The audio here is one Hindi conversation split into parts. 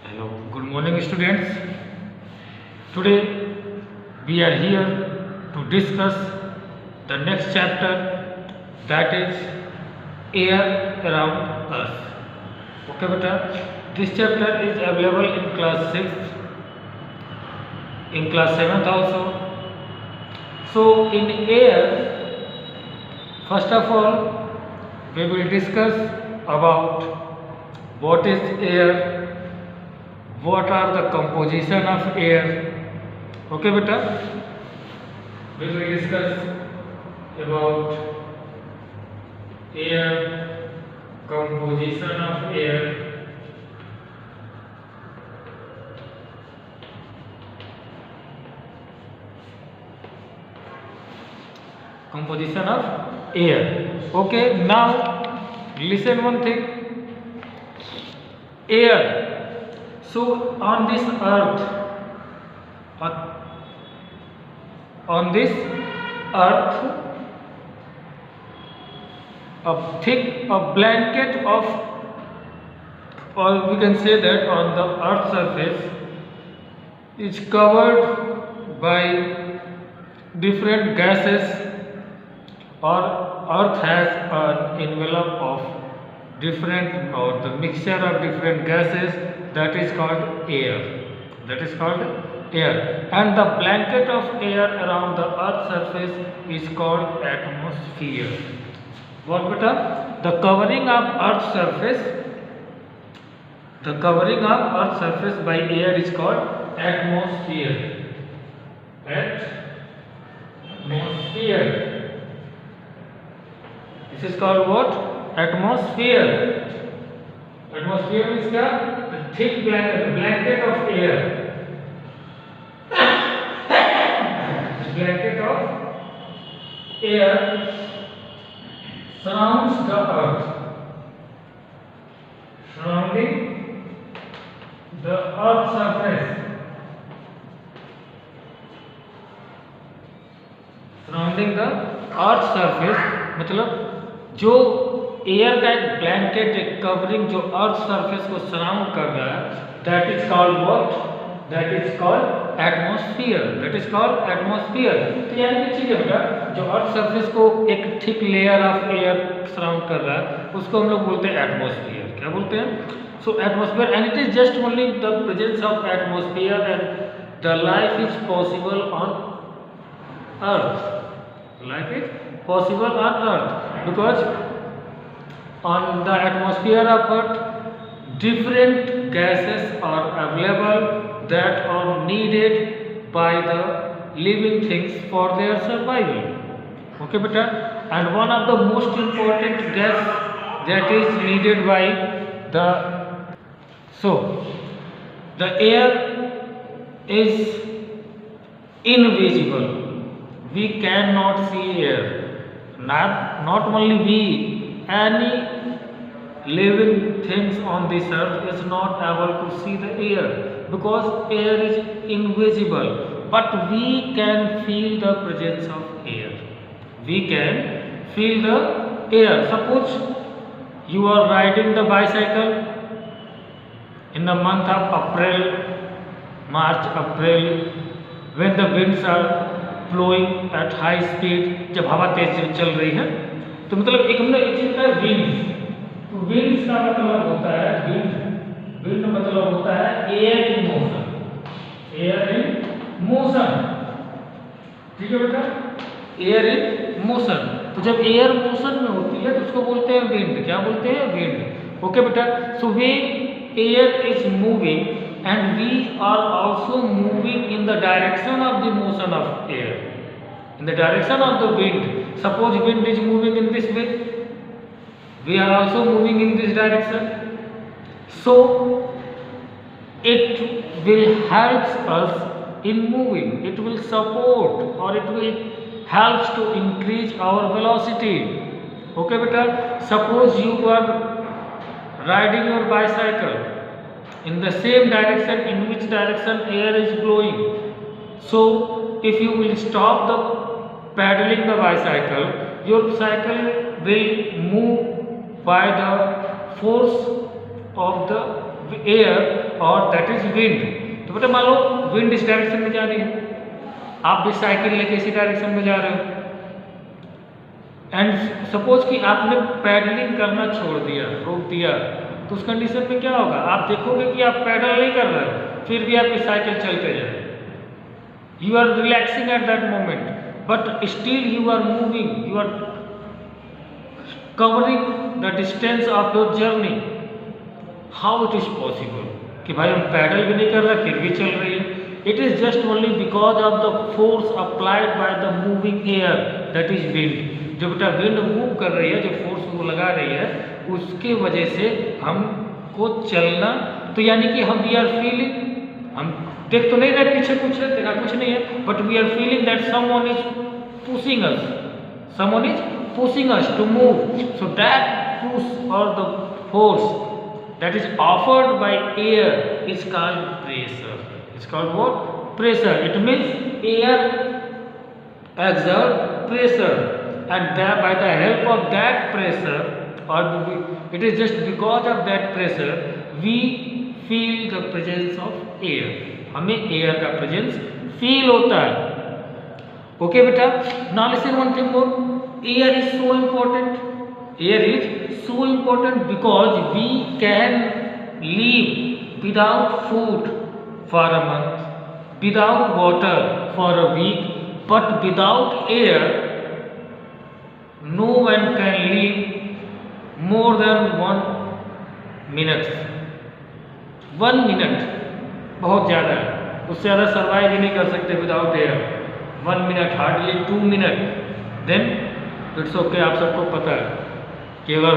Hello, good morning students. Today we are here to discuss the next chapter, that is air around us. Okay beta, this chapter is available in class 6th, in class 7th also. So in air, first of all we will discuss about what is air, what are the composition of air. Okay beta, we will discuss about air, composition of air, composition of air. Okay, now listen one thing. Air, so on this earth, on this earth, a blanket of, or we can say that on the earth surface is covered by different gases, or earth has an envelope of different, or the mixture of different gases, that is called air. That is called air. And the blanket of air around the earth surface is called atmosphere. What beta? The covering of earth surface, the covering of earth surface by air is called atmosphere. Atmosphere. This is called what? Atmosphere. Atmosphere means the thick blanket of air. The blanket of air surrounds the earth. Surrounding the earth surface. Surrounding the earth surface मतलब जो एयर का एक ब्लैंकेट, एक कवरिंग जो अर्थ सरफेस को सराउंड कर रहा है, that is called what? That is called atmosphere. That is called atmosphere. तो यानी कि ठीक है बेटा, जो अर्थ सरफेस को एक thick layer of air surround कर रहा है, उसको हम लोग बोलते हैं एटमॉस्फेयर. क्या बोलते हैं? So atmosphere, and it is just only the presence of atmosphere and the life is possible on earth. Life is possible on earth because on the atmosphere of earth different gases are available that are needed by the living things for their survival. Okay beta, and one of the most important gas that is needed by the, so the air is invisible. We cannot see air. Not only we, any living things on this earth is not able to see the air because air is invisible. But we can feel the presence of air. We can feel the air. Suppose you are riding the bicycle in the month of April, March, April, when the winds are flowing at high speed, जब हवा तेज चल रही है, तो मतलब एक हमने एक चीज का विंड्स. तो विंड्स का मतलब होता है विंड मतलब होता है air in motion. Air in motion. ठीक है बेटा, एयर इन मोशन. तो जब एयर मोशन में होती है तो उसको बोलते हैं विंड. क्या बोलते हैं? विंड. ओके बेटा, so the air is moving and we are also moving in the direction of the motion of air, in the direction of the wind. Suppose wind is moving in this way, we are also moving in this direction. So it will help us in moving. It will support, or it will helps to increase our velocity. Okay beta, suppose you are riding your bicycle in the same direction in which direction air is blowing. So if you will stop the pedaling the bicycle, your cycle will move by the force of the air और दैट इज विंड। तो बेटा मान लो विंड इस डायरेक्शन में जा रही है, आप भी साइकिल लेके इसी डायरेक्शन में जा रहे हो, एंड सपोज कि आपने पैडलिंग करना छोड़ दिया, रोक दिया, तो उस कंडीशन में क्या होगा? आप देखोगे कि आप पैडल नहीं कर रहे हो, फिर भी आपकी साइकिल चलते जाए। You are relaxing at that moment, but still you are moving, you are covering the distance of your journey. How it is possible कि भाई हम पैडल भी नहीं कर रहे फिर भी चल रही है? It is just only because of the force applied by the moving air, that is wind. जो बेटा विंड मूव कर रही है, जो फोर्स वो लगा रही है, उसके वजह से हमको चलना, तो यानी कि हम वी आर फीलिंग, हम देख तो नहीं रहे पीछे कुछ है, देखा कुछ नहीं है, but we are feeling that someone is pushing us, someone is pushing us to move. So that push or the force that is offered by air is called pressure. It's called what? Pressure. It means air exert pressure, and that by the help of that pressure, or it is just because of that pressure we feel the presence of air. हमें air का presence feel होता है। Okay बेटा, now listen one thing more. Air is so important. Air is so important because we can live without food for a month, without water for a week, but without air, no one can live more than 1 minute. 1 minute बहुत ज़्यादा है, उससे ज़्यादा सर्वाइव ही नहीं कर सकते without air. 1 minute, hardly 2 minute, then it's okay. आप सबको पता है कि अगर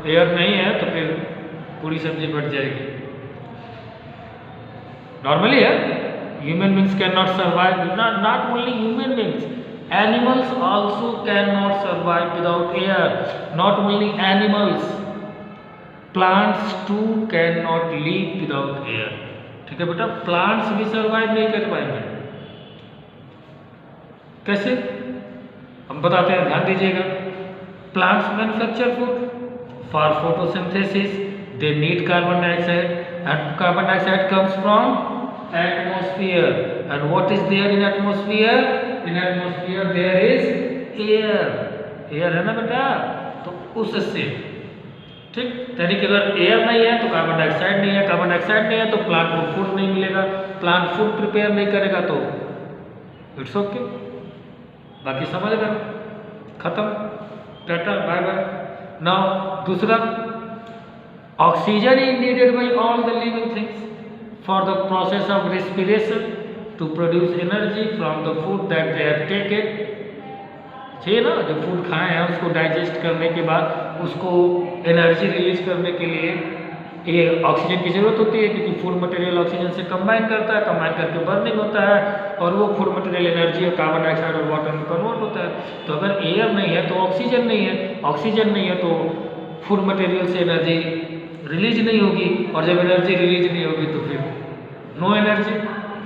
एयर नहीं है तो फिर पूरी सब्जी बच जाएगी। नॉर्मली है, human beings can not survive, not only human beings, animals also can not survive without air. Not only animals, plants too can not live without air. ठीक है बेटा, प्लांट्स भी सर्वाइव नहीं कर पाएंगे। कैसे हम बताते हैं, ध्यान दीजिएगा। Plants manufacture food for photosynthesis, they need carbon dioxide, and carbon dioxide comes from atmosphere, and what is there in atmosphere? In atmosphere there is air. Air है ना बेटा, तो उससे ठीक, यानी कि अगर एयर नहीं है तो कार्बन डाइऑक्साइड नहीं है, कार्बन डाइऑक्साइड नहीं है तो प्लांट को फूड नहीं मिलेगा, प्लांट फूड प्रिपेयर नहीं करेगा तो इट्स ओके। बाकी समझ गए, खत्म, टाटा बाय बाय। नाउ दूसरा, oxygen is needed by all the living things for the process of respiration to produce energy from the food that they have taken. है ना, जो फूड खाए हैं उसको डाइजेस्ट करने के बाद उसको एनर्जी रिलीज करने के लिए ये ऑक्सीजन की जरूरत होती है, क्योंकि फूड मटेरियल ऑक्सीजन से कंबाइन करता है, कंबाइन करके बर्निंग होता है, और वो फूड मटेरियल एनर्जी और कार्बन डाइऑक्साइड और वाटर में कन्वर्ट होता है। तो अगर एयर नहीं है तो ऑक्सीजन नहीं है, ऑक्सीजन नहीं है तो फूड मटेरियल से एनर्जी रिलीज नहीं होगी, और जब एनर्जी रिलीज नहीं होगी तो फिर no energy,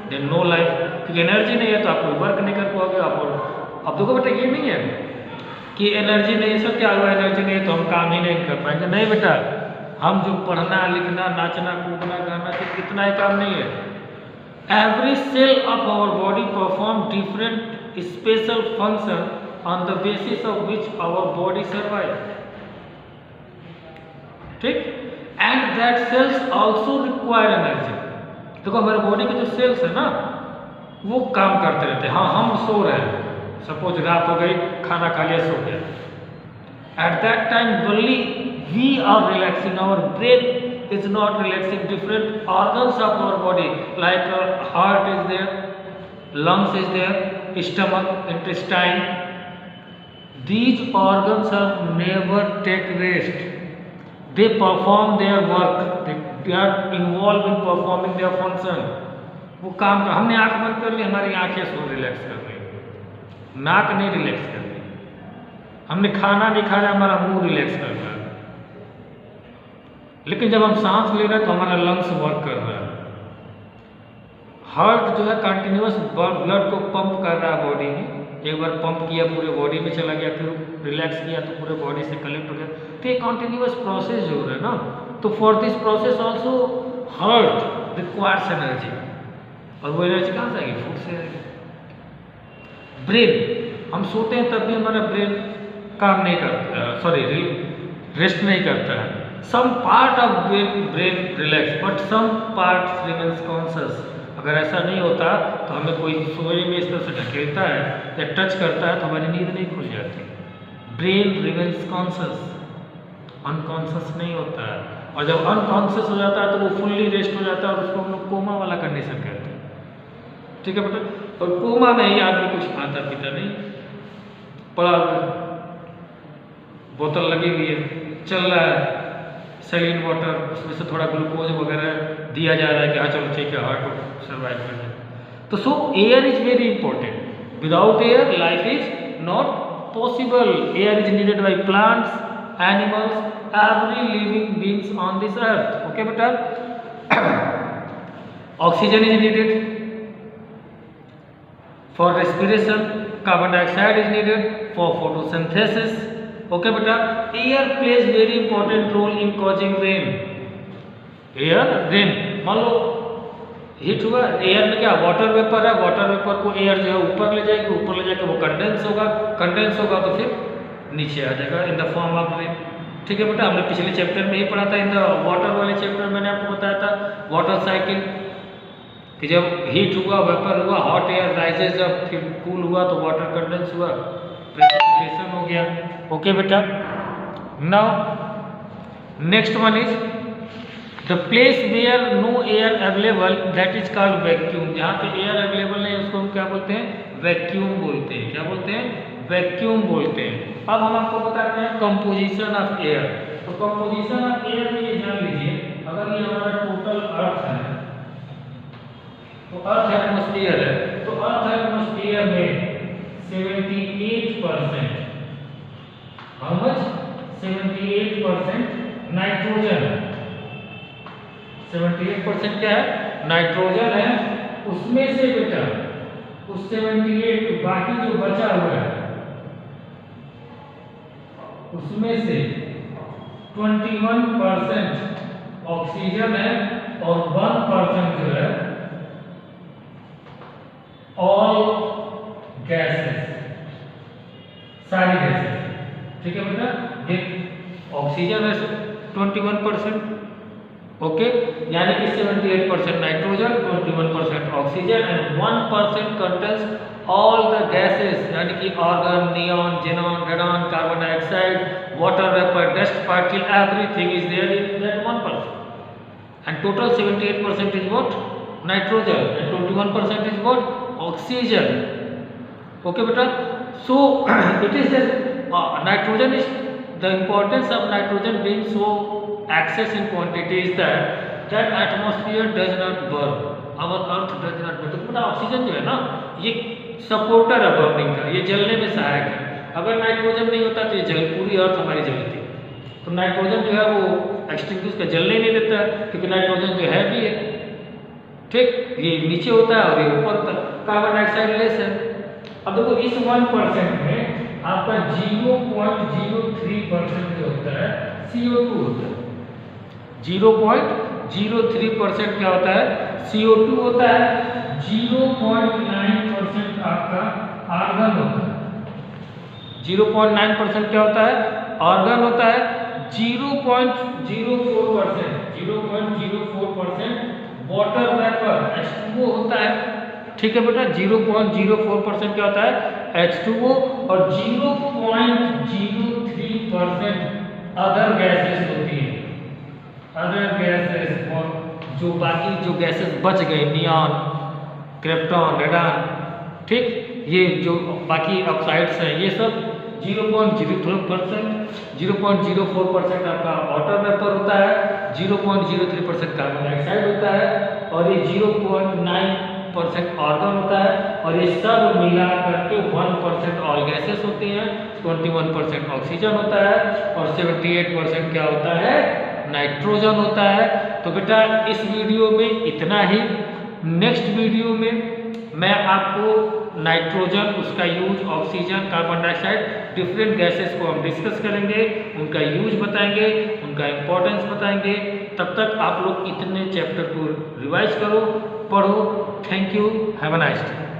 then no life. क्योंकि एनर्जी नहीं है तो आप कोई वर्क नहीं कर पाओगे। आप अब देखो बेटा, ये नहीं है कि एनर्जी नहीं है, सब क्या हुआ, एनर्जी नहीं है तो हम काम ही नहीं कर पाएंगे। नहीं बेटा, हम जो पढ़ना लिखना नाचना कूदना गाना सिर्फ इतना ही काम नहीं है। Every cell of our body perform different special function on the basis of which our body survive. ठीक, and that cells also require energy. देखो हमारे बॉडी के जो सेल्स है ना वो काम करते रहते हैं। हाँ, हम सो रहे हैं, सपोज रात हो गई, खाना खा लिया, सो गया, at that time only we are relaxing, our brain is not relaxing, different organs of our body like heart is there, lungs is there, stomach, intestine, these organs are never take rest, they perform their work, they are involved in performing their function। वो काम कर, हमने आंख बंद कर ली, हमारी आंखें सो रिलैक्स कर रही, नाक नहीं रिलैक्स कर रही, हमने खाना नहीं खाया, हमारा मुंह रिलैक्स कर रहा है। लेकिन जब हम सांस ले रहे हैं तो हमारा लंग्स वर्क कर रहा है, हार्ट जो है कंटिन्यूअस ब्लड को पंप कर रहा है बॉडी में। एक बार पंप किया पूरे बॉडी में चला गया, फिर रिलैक्स किया तो पूरे बॉडी से कलेक्ट हो गया। तो ये कंटिन्यूअस प्रोसेस जो हो रहा है ना, तो for this process also heart requires energy, और वो एनर्जी कहाँ से आएगी? फूड से आएगी। ब्रेन, हम सोते हैं तब भी हमारा ब्रेन काम नहीं करता, रेस्ट नहीं करता है। Some part of brain relax but some part remains conscious. अगर ऐसा नहीं होता तो हमें कोई सोए में इस तरह से ढकेलता है या टच करता है तो हमारी नींद नहीं खुल जाती। ब्रेन रिमेन्स कॉन्शियस, अनकॉन्शियस नहीं होता है, और जब अनकॉन्शियस हो जाता है तो वो फुल्ली रेस्ट हो जाता है और उसको हम लोग कोमा वाला कंडीशन कहते हैं। ठीक है बेटा, और कोमा में ही आदमी कुछ खाता पीता नहीं, पड़ा हुआ बोतल लगी हुई है, चल रहा है सैलिन वाटर, उसमें से थोड़ा ग्लूकोज वगैरह दिया जा रहा है कि हाँ चलो ठीक है हार्ट को सर्वाइव कर जाए। तो so air is very important, without air life is not possible. Air is needed by plants, animals, every living beings on this earth. Okay बेटा, oxygen is needed for respiration, carbon dioxide is needed for photosynthesis. Okay बेटा, air plays very important role in causing rain. Air rain, मान लो हीट हुआ, एयर में क्या वाटर वेपर है, वाटर वेपर को एयर जो है ऊपर ले जाएगी, ऊपर ले जाकर वो कंडेंस होगा, कंडेंस होगा तो फिर नीचे आ जाएगा in the form of rain. ठीक है बेटा, हमने पिछले चैप्टर में ही पढ़ा था, इन द वाटर वाले चैप्टर में मैंने आपको बताया था वाटर साइकिल, कि जब हीट हुआ, वेपर हुआ, हॉट एयर राइजेस, जब फिर कूल हुआ तो वाटर कंडेंस हुआ, प्रेसिपिटेशन हो गया। ओके बेटा, now next one is the place where no air available, that is called vacuum. जहाँ पे एयर अवेलेबल नहीं उसको हम क्या बोलते हैं? वैक्यूम बोलते हैं। क्या बोलते हैं? वैक्यूम बोलते हैं। अब हम आपको बताते हैं कंपोजिशन ऑफ एयर। तो कंपोजिशन ऑफ एयर में ये जान लीजिए, अगर ये हमारा टोटल अर्थ है, तो अर्थ एटमॉस्फेयर है, तो अर्थ एटमॉस्फेयर में 78%, हाउ मच? 78% नाइट्रोजन। 78% क्या है? नाइट्रोजन है। उसमें से बेटा उस 78 बाकी जो बचा हुआ है उसमें से 21% ऑक्सीजन है और 1% जो है ऑल गैसेस, सारी गैसेस। ठीक है बेटा, ये ऑक्सीजन है 21%, ओके, यानी कि 78% nitrogen, 21% oxygen and 1% contains all the gases, यानी कि argon, neon, xenon, radon, carbon dioxide, water vapour, dust particle, everything is there in that 1%, and total 78% is what? Nitrogen, and 21% is what? Oxygen. Okay बेटा, so it is the nitrogen is the importance of nitrogen being so excess in quantity is that atmosphere does not burn, our earth does not burn। तो बेटा ऑक्सीजन जो है ना, ये सपोर्टर है बर्निंग का, ये जलने में सहायक है। अगर नाइट्रोजन नहीं होता तो ये जल पूरी अर्थ हमारी जलती। तो नाइट्रोजन जो है वो एक्सटिंग्विश का जलने ही नहीं देता, क्योंकि नाइट्रोजन जो है भी है, ठीक, ये नीचे होता है और ये ऊपर होता है। कार्बन डाइऑक्साइड लेस है। अब देखो इस 1% में आपका 0.03% जो होता है CO2 होता है। 0.03% क्या होता है? CO2 होता है। 0.9% आपका आर्गन होता है। 0.9% क्या होता है? आर्गन होता है। 0.04% वाटर वेपर H2O होता है। ठीक है बेटा, 0.04% क्या होता है? H2O, और 0.03% अदर गैसेस होती है। अदर गैसेस, और जो बाकी जो गैसेस बच गए, नियॉन, क्रिप्टॉन, रेडॉन, ठीक, ये जो बाकी ऑक्साइड्स हैं, ये सब 0.04% आपका वाटर वेपर होता है, 0.03% कार्बन डाइऑक्साइड होता है, और ये 0.9% आर्गन होता है, और ये सब मिला करके 1% ऑल गैसेस होती हैं, 21% ऑक्सीजन होता है, और 78% क्या होता है? नाइट्रोजन होता है। तो बेटा इस वीडियो में इतना ही। नेक्स्ट वीडियो में मैं आपको नाइट्रोजन, उसका use, oxygen, carbon dioxide, different gases को हम डिस्कस करेंगे, उनका यूज बताएंगे, उनका इम्पोर्टेंस बताएंगे। तब तक आप लोग इतने चैप्टर को रिवाइज करो, पढ़ो। Thank you, have a nice day.